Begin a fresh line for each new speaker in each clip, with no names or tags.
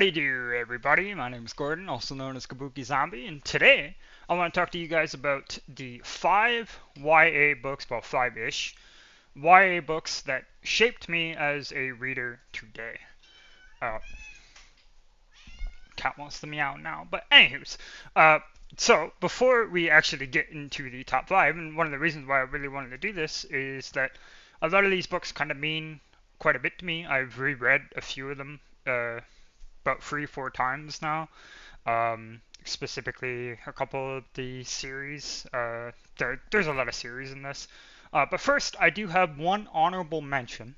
Howdy do, everybody. My name is Gordon, also known as Kabuki Zombie, and today I want to talk to you guys about the 5 YA books, well, 5-ish YA books that shaped me as a reader today. Uh, Cat wants to meow now, but anywho's, so before we actually get into the top 5, and one of the reasons why I really wanted to do this is that a lot of these books kind of mean quite a bit to me. I've reread a few of them about 3, 4 times now. Specifically, a couple of the series. There's a lot of series in this. But first, I do have one honorable mention,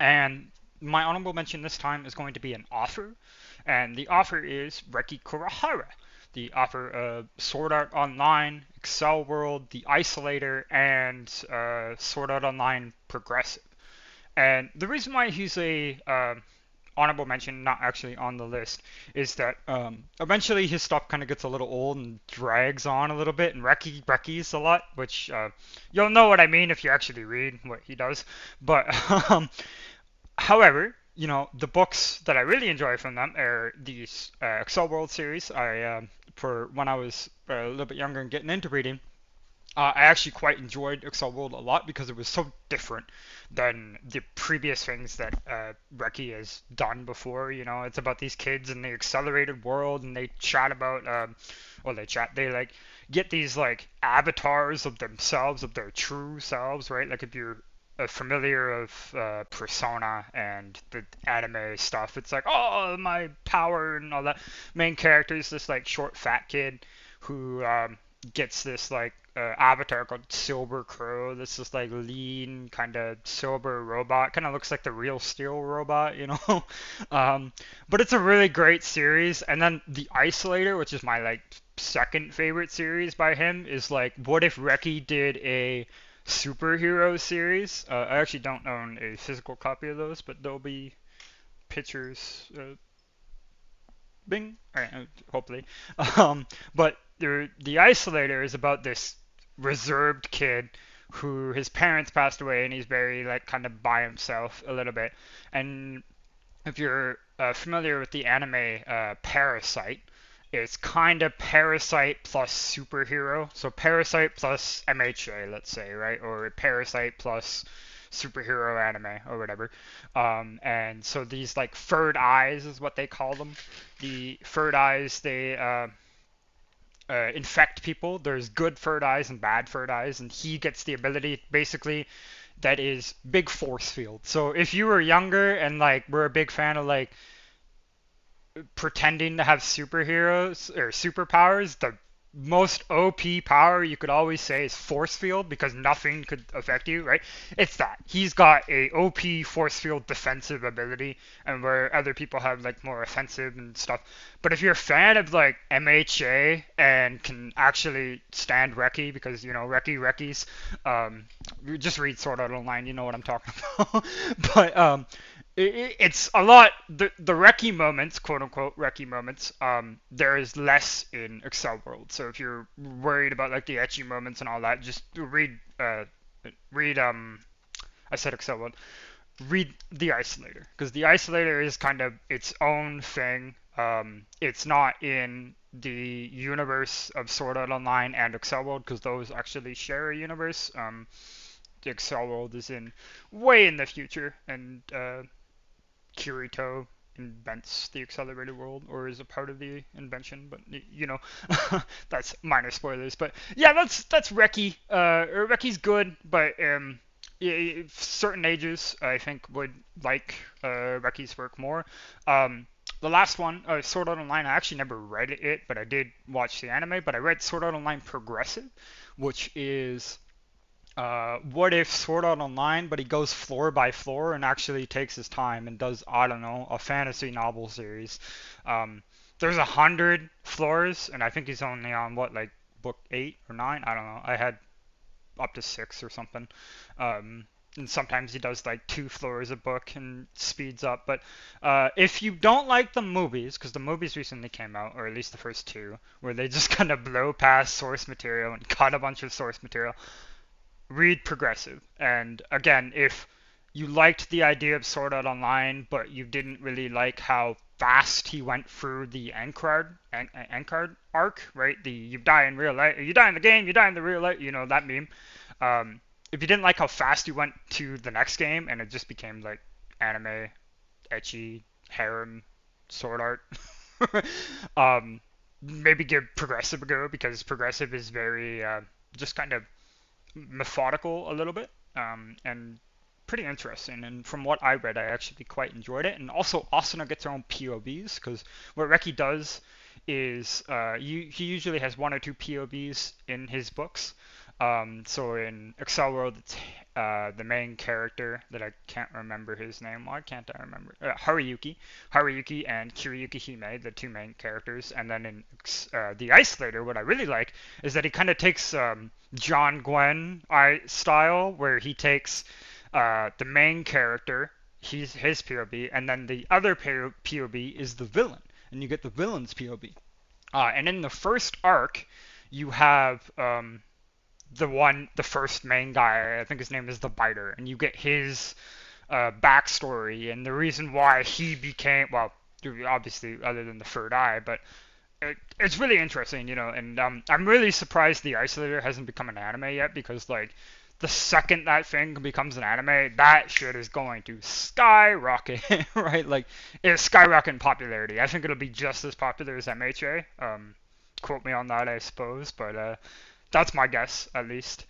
and my honorable mention this time is going to be an author, and the author is Reki Kurahara, the author of Sword Art Online, Excel World, The Isolator, and Sword Art Online Progressive. And the reason why he's a honorable mention, not actually on the list, is that eventually his stuff kind of gets a little old and drags on a little bit, and Reki's a lot, which you'll know what I mean if you actually read what he does. But however, the books that I really enjoy from them are these Excel World series. For when I was a little bit younger and getting into reading, I actually quite enjoyed Excel World a lot because it was so different than the previous things that Reki has done before. It's about these kids in the accelerated world, and they chat about, they like get these like avatars of themselves, of their true selves, right? Like if you're familiar of Persona and the anime stuff, it's like, oh, my power and all that. Main character is this like short fat kid who gets this like avatar called Silver Crow. This is like lean, kind of sober robot. Kind of looks like the real Steel robot. But it's a really great series. And then The Isolator, which is my like second favorite series by him, is like, what if Reki did a superhero series? I actually don't own a physical copy of those, but there'll be pictures. Bing. All right, hopefully. But the Isolator is about this reserved kid who his parents passed away, and he's very like kind of by himself a little bit. And if you're familiar with the anime Parasite, it's kind of Parasite plus superhero. So Parasite plus MHA, let's say, right? Or Parasite plus superhero anime or whatever. And so these like third eyes is what they call them. The third eyes, they infect people. There's good third eyes and bad third eyes, and he gets the ability basically that is big force field. So if you were younger and like were a big fan of like pretending to have superheroes or superpowers, the most OP power you could always say is force field because nothing could affect you, right? It's that. He's got a OP force field defensive ability, and where other people have like more offensive and stuff. But if you're a fan of like MHA and can actually stand Reki, because Reki's, you just read Sword Art Online, you know what I'm talking about. But it's a lot the Reki moments, quote unquote Reki moments. There is less in Excel World. So if you're worried about like the ecchi moments and all that, just read I said Excel World. Read The Isolator, because The Isolator is kind of its own thing. It's not in the universe of Sword Art Online and Excel World, because those actually share a universe. The Excel World is in way in the future, and Kirito invents the accelerated world, or is a part of the invention, but that's minor spoilers. But yeah, that's Reki. Reki's good, but certain ages I think would like Reki's work more. The last one, Sword Art Online, I actually never read it, but I did watch the anime. But I read Sword Art Online Progressive, which is what if Sword Art Online, but he goes floor by floor and actually takes his time and does, I don't know, a fantasy novel series. There's 100 floors, and I think he's only on what, like book 8 or 9? I don't know. I had up to 6 or something. And sometimes he does like 2 floors a book and speeds up. But if you don't like the movies, because the movies recently came out, or at least the first two, where they just kind of blow past source material and cut a bunch of source material, read Progressive. And again, if you liked the idea of Sword Art Online, but you didn't really like how fast he went through the Ankard arc, right? The you die in real life, you die in the game, you die in the real life, that meme. Um, if you didn't like how fast he went to the next game and it just became like anime, ecchi, harem, sword art, um, maybe give Progressive a go because Progressive is very just kind of methodical a little bit, and pretty interesting. And from what I read, I actually quite enjoyed it. And also, Asuna gets her own POVs because what Reki does is he usually has one or two POVs in his books. So in Excel World, it's the main character that I can't remember his name. Why can't I remember? Haruyuki and Kiriyuki Hime, the two main characters. And then in The Isolator, what I really like is that he kind of takes John Gwen style, where he takes the main character, his POV, and then the other POV is the villain, and you get the villain's POV. And in the first arc, you have the first main guy. I think his name is the Biter, and you get his backstory and the reason why he became, well, obviously other than the third eye, but it's really interesting, and I'm really surprised The Isolator hasn't become an anime yet because, like, the second that thing becomes an anime, that shit is going to skyrocket, right? Like, it's skyrocket in popularity. I think it'll be just as popular as MHA. Quote me on that, I suppose, but that's my guess, at least.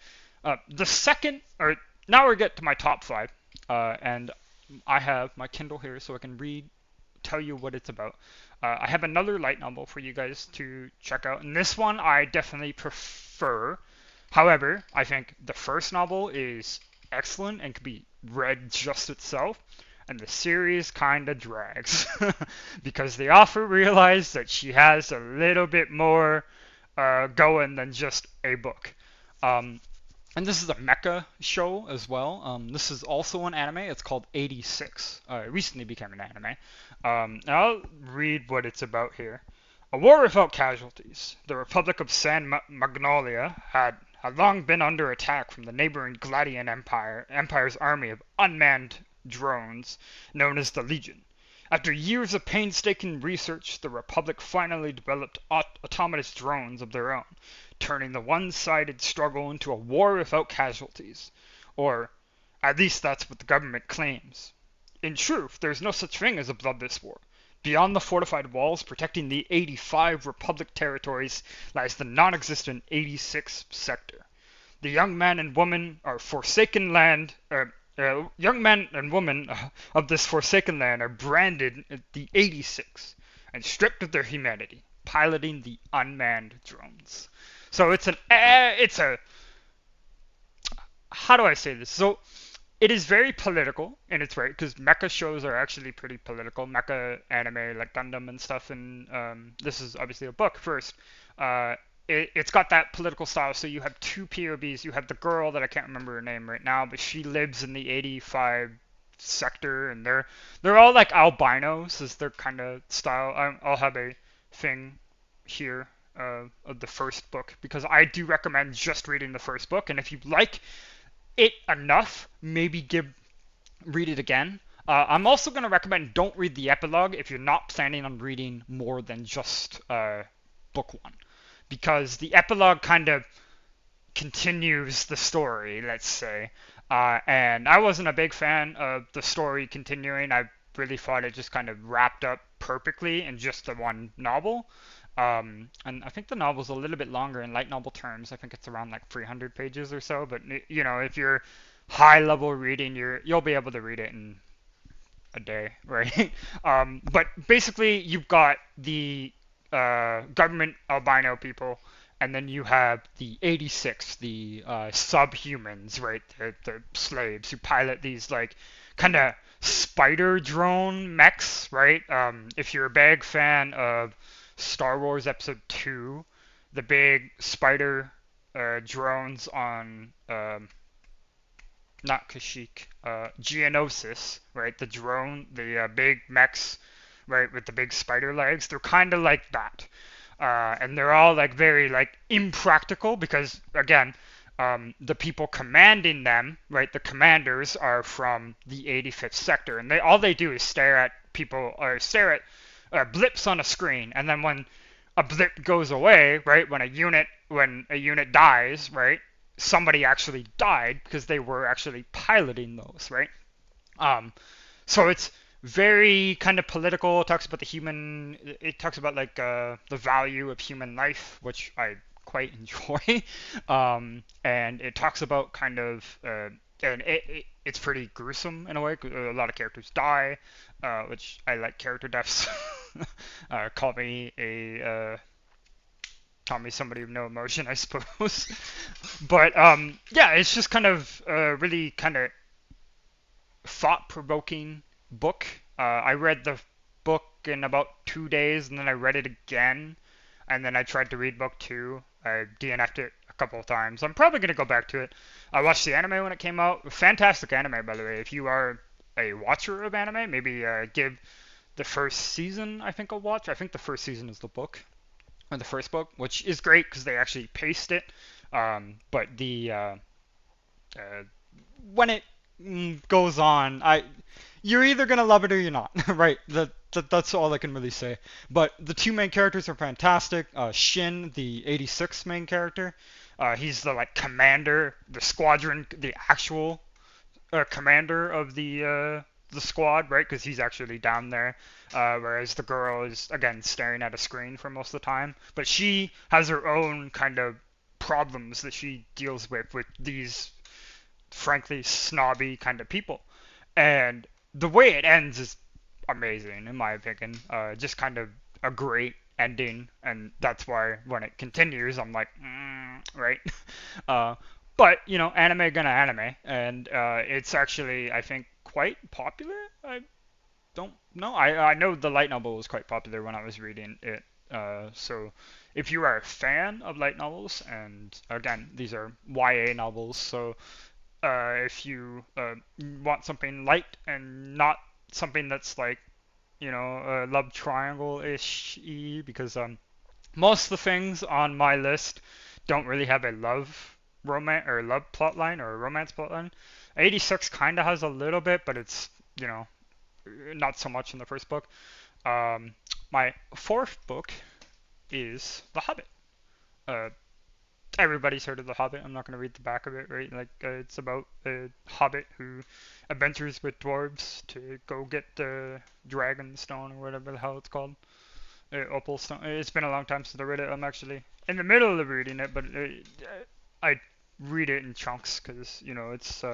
The second, or now we get to my top five, and I have my Kindle here so I can tell you what it's about. I have another light novel for you guys to check out, and this one I definitely prefer. However, I think the first novel is excellent and can be read just itself, and the series kind of drags because the author realized that she has a little bit more going than just a book. Um, and this is a mecha show as well. This is also an anime. It's called 86. It recently became an anime. I'll read what it's about here. A war without casualties. The Republic of San Magnolia had long been under attack from the neighboring Gladian Empire's army of unmanned drones known as the Legion. After years of painstaking research, the Republic finally developed autonomous drones of their own, turning the one-sided struggle into a war without casualties. Or, at least that's what the government claims. In truth, there's no such thing as a bloodless war. Beyond the fortified walls protecting the 85 Republic territories lies the non-existent 86 sector. The young men and women of this forsaken land are branded the 86 and stripped of their humanity, piloting the unmanned drones. So it's a how do I say this? So it is very political in its way because mecha shows are actually pretty political. Mecha anime like Gundam and stuff, and this is obviously a book first. It's got that political style. So you have two POVs. You have the girl that I can't remember her name right now, but she lives in the 85 sector, and they're all like albinos is their kind of style. I'll have a thing here of the first book because I do recommend just reading the first book, and if you like it enough, maybe read it again. I'm also going to recommend don't read the epilogue if you're not planning on reading more than just book one, because the epilogue kind of continues the story, let's say. And I wasn't a big fan of the story continuing. I really thought it just kind of wrapped up perfectly in just the one novel. And I think the novel's a little bit longer in light novel terms. I think it's around like 300 pages or so. But if you're high level reading, you'll be able to read it in a day, right? But basically, you've got the government albino people, and then you have the 86, the subhumans, right? The slaves who pilot these like kind of spider drone mechs, right? If you're a big fan of Star Wars Episode 2, the big spider drones on not Kashyyyk, Geonosis, right? The big mechs, right, with the big spider legs. They're kind of like that, and they're all like very like impractical because again, the people commanding them, right? The commanders are from the 85th sector, and all they do is stare at people or stare at blips on a screen, and then when a blip goes away, right, when a unit dies, right, somebody actually died because they were actually piloting those, right? Um, so it's very kind of political. It talks about the human. It talks about like the value of human life, which I quite enjoy. And it talks about kind of and it's pretty gruesome in a way. 'Cause a lot of characters die, which I like character deaths. Call me somebody with no emotion, I suppose. But yeah, it's just kind of really kind of thought-provoking book. I read the book in about 2 days, and then I read it again, and then I tried to read book two. I DNF'd it a couple of times. I'm probably gonna go back to it. I watched the anime when it came out. Fantastic anime, by the way. If you are a watcher of anime, maybe give the first season, I think, a watch. I think the first season is the book, or the first book, which is great because they actually paced it. But the uh, when it goes on, you're either gonna love it or you're not, right? That's all I can really say. But the two main characters are fantastic. Shin, the 86 main character, he's the like commander, the squadron, the actual commander of the squad, right? Because he's actually down there, whereas the girl is again staring at a screen for most of the time. But she has her own kind of problems that she deals with these frankly snobby kind of people. And the way it ends is amazing, in my opinion. Just kind of a great ending, and that's why when it continues, I'm like, right. Uh, but anime gonna anime, and it's actually I think quite popular. I don't know. I know the light novel was quite popular when I was reading it. So if you are a fan of light novels, and again, these are YA novels, so if you want something light and not something that's like love triangle ish, because most of the things on my list don't really have a love romance or love plotline or a romance plotline. 86 kind of has a little bit, but it's not so much in the first book. Um, my fourth book is The Hobbit. Uh, Everybody's heard of The Hobbit. I'm not going to read the back of it, right? Like, it's about a hobbit who adventures with dwarves to go get the dragon stone or whatever the hell it's called. Opal stone. It's been a long time since I read it. I'm actually in the middle of reading it, but I read it in chunks because, it's,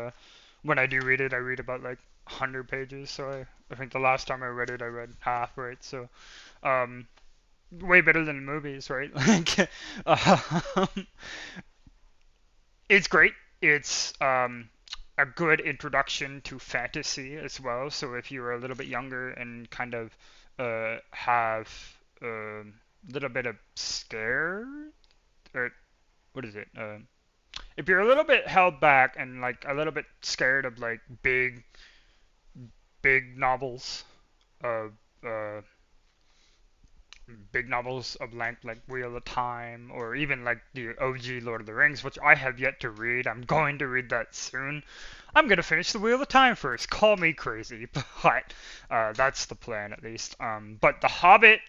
when I do read it, I read about like 100 pages. So I think the last time I read it, I read half, right? So, um, way better than the movies, right? Like, um, it's great. It's a good introduction to fantasy as well. So if you're a little bit younger and kind of have a little bit of scare, or what is it? If you're a little bit held back and like a little bit scared of like big novels, of uh, big novels of length like Wheel of Time or even like the OG Lord of the Rings, which I have yet to read. I'm going to read that soon. I'm gonna finish the Wheel of Time first. Call me crazy, but that's the plan at least. But The Hobbit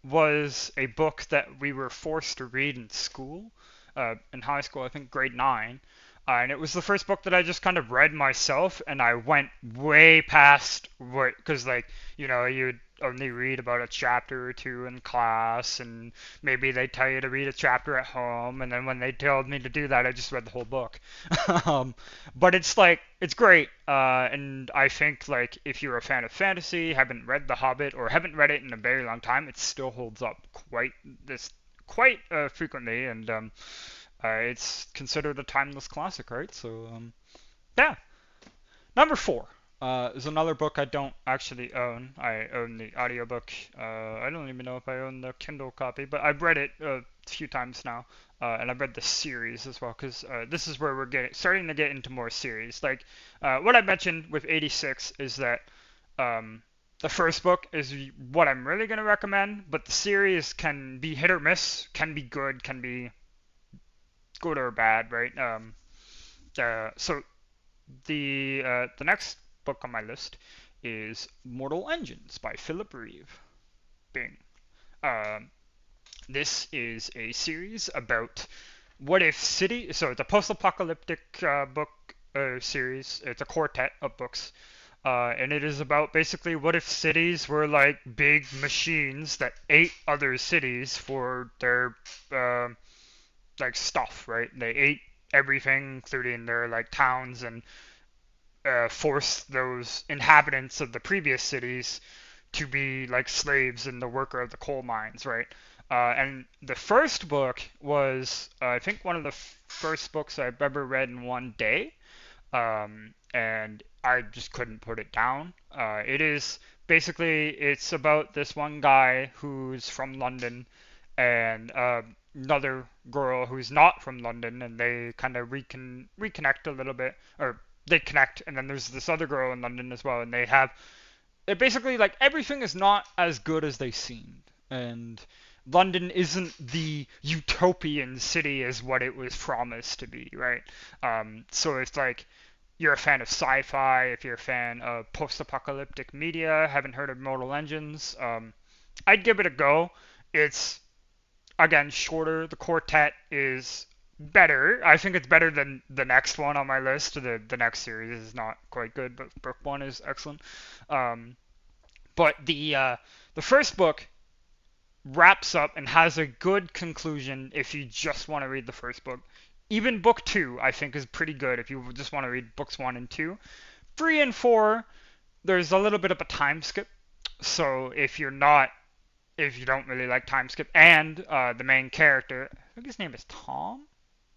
was a book that we were forced to read in school, in high school, I think grade 9. And it was the first book that I just kind of read myself, and I went way past what, because like, you'd only read about a chapter or two in class, and maybe they tell you to read a chapter at home, and then when they told me to do that, I just read the whole book. um, but it's like it's great, and I think like if you're a fan of fantasy, haven't read The Hobbit or haven't read it in a very long time, it still holds up quite frequently, and it's considered a timeless classic, right? So yeah. Number four is another book I don't actually own. I own the audiobook. I don't even know if I own the Kindle copy, but I've read it a few times now. And I've read the series as well, because this is where we're starting to get into more series. Like what I mentioned with 86 is that the first book is what I'm really going to recommend, but the series can be hit or miss, can be good or bad, right? So the next book on my list is Mortal Engines by Philip Reeve. Bing. Um, this is a series about what if city. So it's a post-apocalyptic book series. It's a quartet of books, and it is about basically what if cities were like big machines that ate other cities for their uh, like stuff, right? They ate everything, including their like towns, and forced those inhabitants of the previous cities to be like slaves and the worker of the coal mines, right? And the first book was, I think, one of the first books I've ever read in one day, and I just couldn't put it down. It is basically it's about this one guy who's from London and another girl who's not from London, and they kind of reconnect a little bit, or they connect, and then there's this other girl in London as well, and they have it basically like everything is not as good as they seemed, and London isn't the utopian city as what it was promised to be, right? So it's like you're a fan of sci-fi, if you're a fan of post-apocalyptic media, haven't heard of Mortal Engines, I'd give it a go. It's again shorter. The quartet is better. I think it's better than the next one on my list. The next series is not quite good, but book one is excellent. Um, but the first book wraps up and has a good conclusion if you just want to read the first book. Even book two, I think, is pretty good if you just want to read books one and two. Three and four, there's a little bit of a time skip. So if you don't really like time skip, and the main character, I think his name is Tom.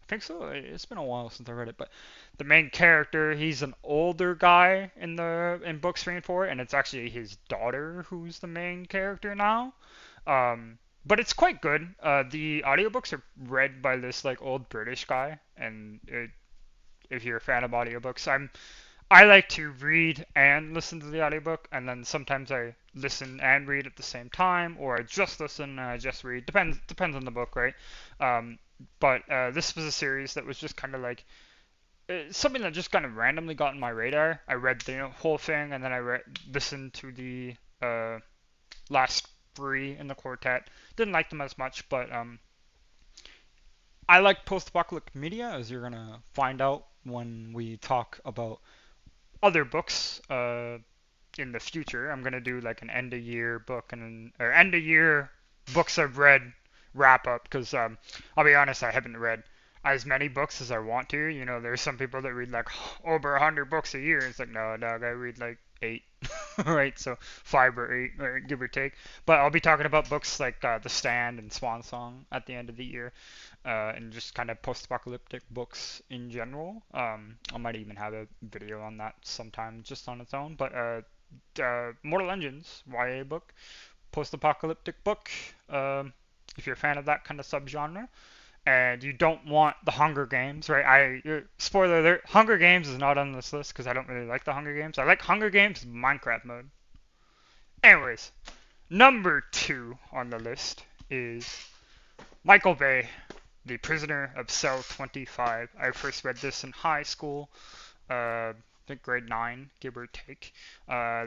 I think so. It's been a while since I read it, but the main character, he's an older guy in books three and four, and it's actually his daughter who's the main character now. But it's quite good. The audiobooks are read by this like old British guy, and if you're a fan of audiobooks, I like to read and listen to the audiobook, and then sometimes I listen and read at the same time, or I just listen and I just read. Depends on the book, right? Um, but this was a series that was just kind of like something that just kind of randomly got on my radar. I read the whole thing, and then listened to the last three in the quartet. Didn't like them as much, but I like post-apocalyptic media, as you're gonna find out when we talk about other books in the future. I'm gonna do like an end of year book or end of year books I've read wrap up, because I'll be honest, I haven't read as many books as I want to. You know, there's some people that read like over 100 books a year. It's like, no, dog, I read like eight, right? So 5 or 8, or give or take. But I'll be talking about books like The Stand and Swan Song at the end of the year, and just kind of post-apocalyptic books in general. I might even have a video on that sometime just on its own. But Mortal Engines, YA book, post-apocalyptic book. If you're a fan of that kind of subgenre, and you don't want the Hunger Games, right? Spoiler alert: Hunger Games is not on this list because I don't really like the Hunger Games. I like Hunger Games Minecraft mode. Anyways, number two on the list is Michael Bay, The Prisoner of Cell 25. I first read this in high school, I think grade 9, give or take.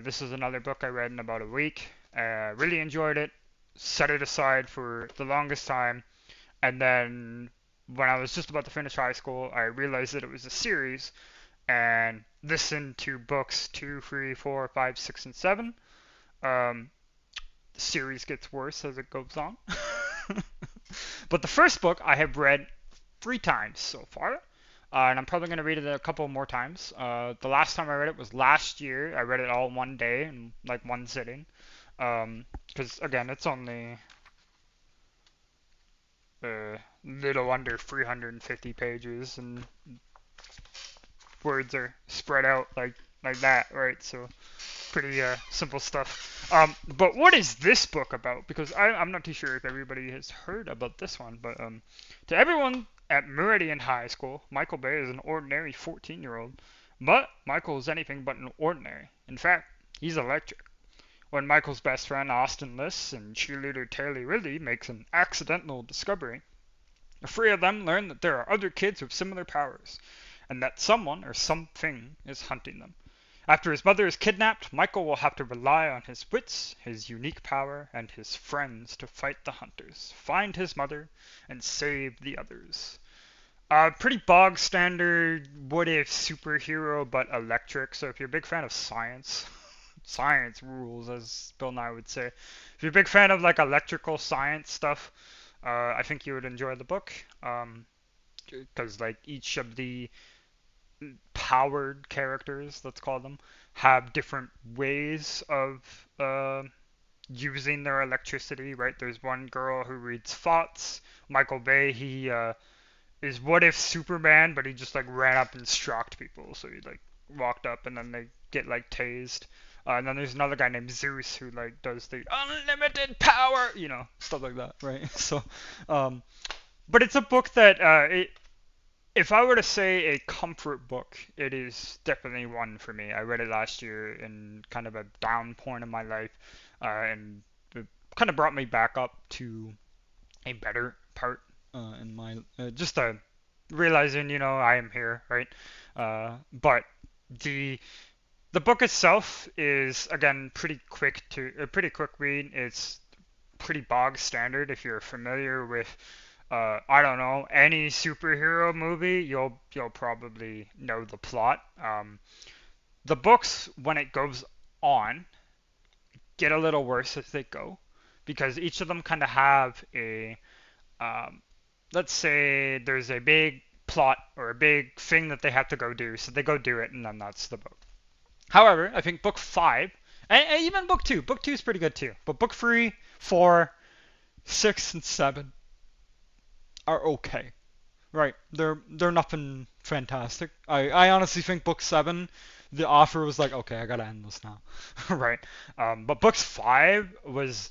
This is another book I read in about a week. Really enjoyed it. Set it aside for the longest time. And then when I was just about to finish high school, I realized that it was a series and listened to books 2, 3, 4, 5, 6, and 7. Um, the series gets worse as it goes on. But the first book I have read 3 times so far, and I'm probably going to read it a couple more times. The last time I read it was last year. I read it all in one day in like one sitting. Because again, it's only little under 350 pages, and words are spread out like that, right? So pretty simple stuff. But what is this book about? Because I'm not too sure if everybody has heard about this one, but to everyone at Meridian High School, Michael Bay is an ordinary 14-year-old. But Michael is anything but an ordinary. In fact, he's electric. When Michael's best friend Austin Liss and cheerleader Taylor Ridley makes an accidental discovery, the three of them learn that there are other kids with similar powers, and that someone or something is hunting them. After his mother is kidnapped, Michael will have to rely on his wits, his unique power, and his friends to fight the hunters, find his mother, and save the others. Pretty bog standard what if superhero but electric. So if you're a big fan of science, science rules, as Bill Nye would say. If you're a big fan of like electrical science stuff, I think you would enjoy the book. Because like each of the powered characters, let's call them, have different ways of using their electricity. Right? There's one girl who reads thoughts. Michael Bay, he is what if Superman, but he just like ran up and strocked people. So he like walked up and then they get like tased. And then there's another guy named Zeus who like does the unlimited power, stuff like that, right? So, um, but it's a book that if I were to say a comfort book, it is definitely one for me. I read it last year in kind of a down point in my life, and it kind of brought me back up to a better part in my just realizing I am here, right? But the the book itself is again pretty quick read. It's pretty bog standard. If you're familiar with I don't know, any superhero movie, you'll probably know the plot. The books, when it goes on, get a little worse as they go, because each of them kind of have a um, let's say there's a big plot or a big thing that they have to go do, so they go do it, and then that's the book. However, I think book five, and even book two is pretty good too, but book three, four, six, and seven are okay. Right, they're nothing fantastic. I honestly think book seven, the author was like, okay, I gotta end this now, right? But books five was,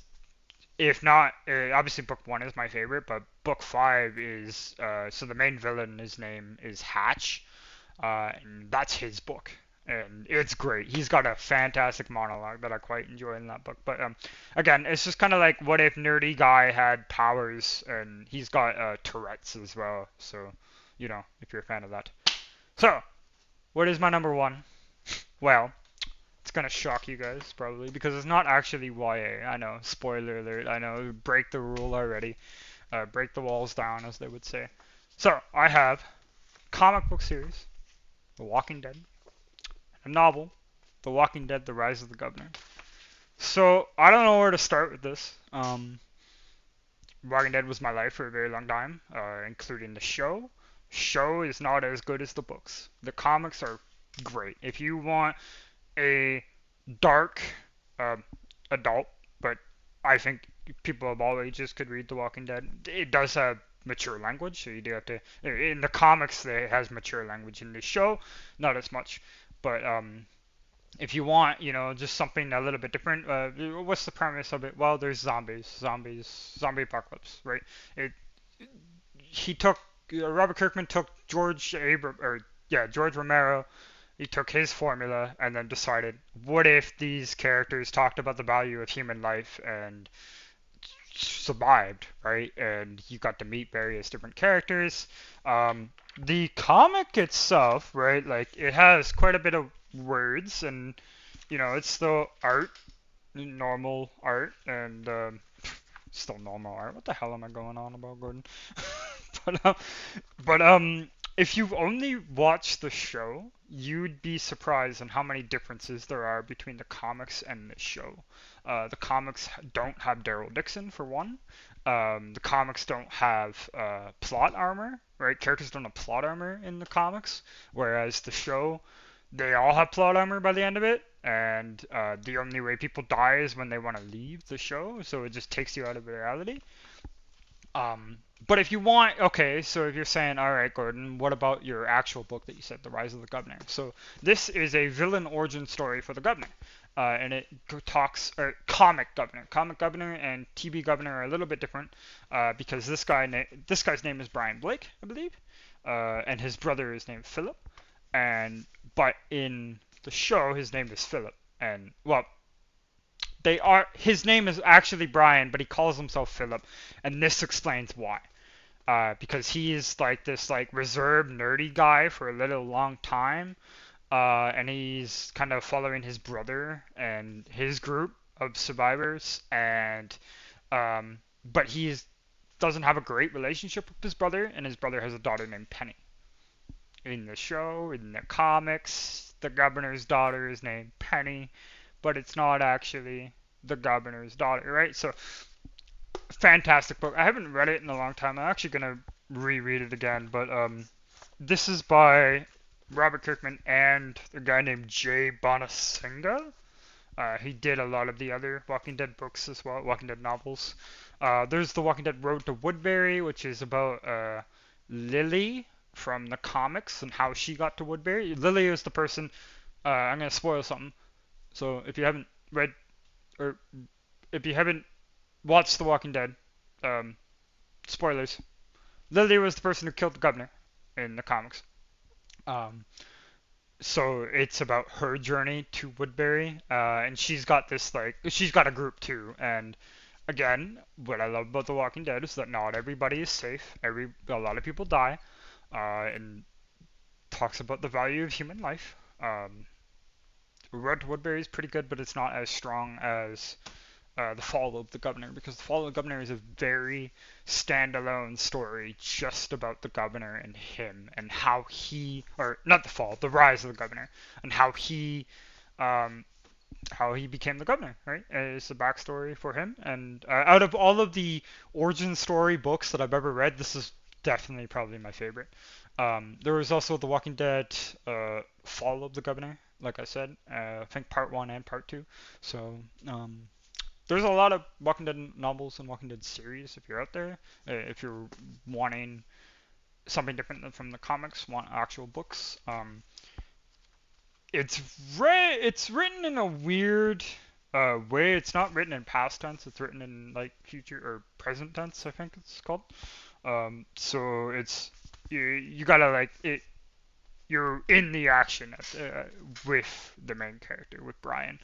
if not, obviously book one is my favorite, but book five is so the main villain, his name is Hatch, and that's his book, and it's great. He's got a fantastic monologue that I quite enjoy in that book. But again, it's just kind of like what if nerdy guy had powers, and he's got Tourette's as well. So, if you're a fan of that. So, what is my number one? Well, it's gonna shock you guys probably because it's not actually YA. I know, spoiler alert. I know, break the rule already. Break the walls down, as they would say. So, I have comic book series, The Walking Dead, a novel, The Walking Dead: The Rise of the Governor. So I don't know where to start with this. Walking Dead was my life for a very long time, including the show. Show is not as good as the books. The comics are great. If you want a dark adult, but I think people of all ages could read The Walking Dead. It does have mature language, so you do have to. In the comics, it has mature language. In the show, not as much. But if you want, just something a little bit different, what's the premise of it? Well, there's zombie apocalypse, right? It he took Robert Kirkman took George Romero. He took his formula and then decided, what if these characters talked about the value of human life and survived, right? And you got to meet various different characters. The comic itself, right? Like it has quite a bit of words, and it's still art, normal art, and still normal art. What the hell am I going on about, Gordon? but um, but if you've only watched the show, you'd be surprised on how many differences there are between the comics and the show. The comics don't have Daryl Dixon for one. The comics don't have plot armor, right? Characters don't have plot armor in the comics, whereas the show, they all have plot armor by the end of it, and the only way people die is when they want to leave the show, so it just takes you out of reality. But if you want, okay, so if you're saying, all right, Gordon, what about your actual book that you said, The Rise of the Governor? So this is a villain origin story for the Governor, and it talks comic Governor and TV Governor are a little bit different, because this guy's name is Brian Blake, I believe, and his brother is named Philip, but in the show his name is Philip, and well, his name is actually Brian, but he calls himself Philip, and this explains why. Because he is like this like reserved nerdy guy for a little long time, and he's kind of following his brother and his group of survivors, and but he doesn't have a great relationship with his brother, and his brother has a daughter named Penny. In the show, in the comics, the governor's daughter is named Penny, but it's not actually the governor's daughter, right? So, fantastic book. I haven't read it in a long time. I'm actually gonna reread it again, but this is by Robert Kirkman and a guy named Jay Bonasenga. He did a lot of the other Walking Dead books as well, Walking Dead novels. There's The Walking Dead Road to Woodbury, which is about Lily from the comics and how she got to Woodbury. Lily is the person. I'm gonna spoil something. So if you haven't read or if you haven't watched The Walking Dead, um, spoilers. Lily was the person who killed the governor in the comics. Um, so it's about her journey to Woodbury, and she's got a group too. And again, what I love about The Walking Dead is that not everybody is safe. A lot of people die, and talks about the value of human life. Road to Woodbury is pretty good, but it's not as strong as The Fall of the Governor, because The Fall of the Governor is a very standalone story just about the governor and him and how or not The Fall, The Rise of the Governor, and um, how he became the governor, right? It's the backstory for him. And out of all of the origin story books that I've ever read, this is definitely probably my favorite. There was also The Walking Dead Fall of the Governor, like I said, I think part one and part two. So there's a lot of Walking Dead novels and Walking Dead series if you're out there. If you're wanting something different than from the comics, want actual books. It's written in a weird way. It's not written in past tense. It's written in like future or present tense, I think it's called. So you gotta like it. You're in the action with the main character with Brian.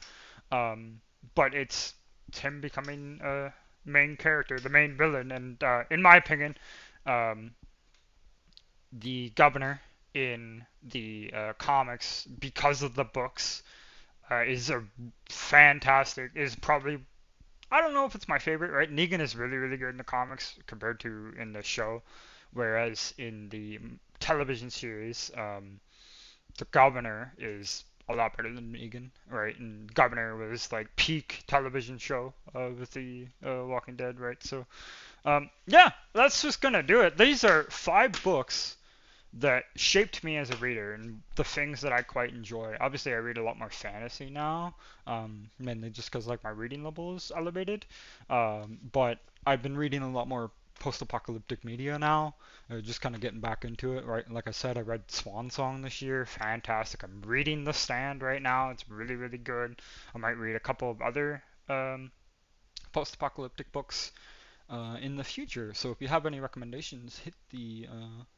Um, but it's him becoming a main character, the main villain, and in my opinion, um, the governor in the comics, because of the books, is a fantastic. Is probably, I don't know if it's my favorite. Right, Negan is really really good in the comics compared to in the show, whereas in the television series, the governor is a lot better than Negan, right? And Governor was like peak television show with the Walking Dead, right? So yeah, that's just gonna do it. These are 5 books that shaped me as a reader and the things that I quite enjoy. Obviously, I read a lot more fantasy now, mainly just because like my reading level is elevated. But I've been reading a lot more post-apocalyptic media now. Just kind of getting back into it, right? Like I said, I read Swan Song this year, fantastic. I'm reading The Stand right now. It's really really good. I might read a couple of other post-apocalyptic books in the future. So if you have any recommendations, hit the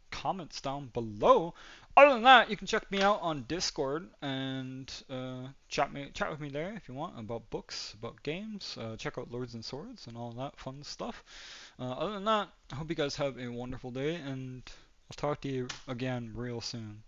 comments down below. Other than that, you can check me out on Discord and chat with me there if you want about books, about games. Check out Lords and Swords and all that fun stuff. Other than that, I hope you guys have a wonderful day, and I'll talk to you again real soon.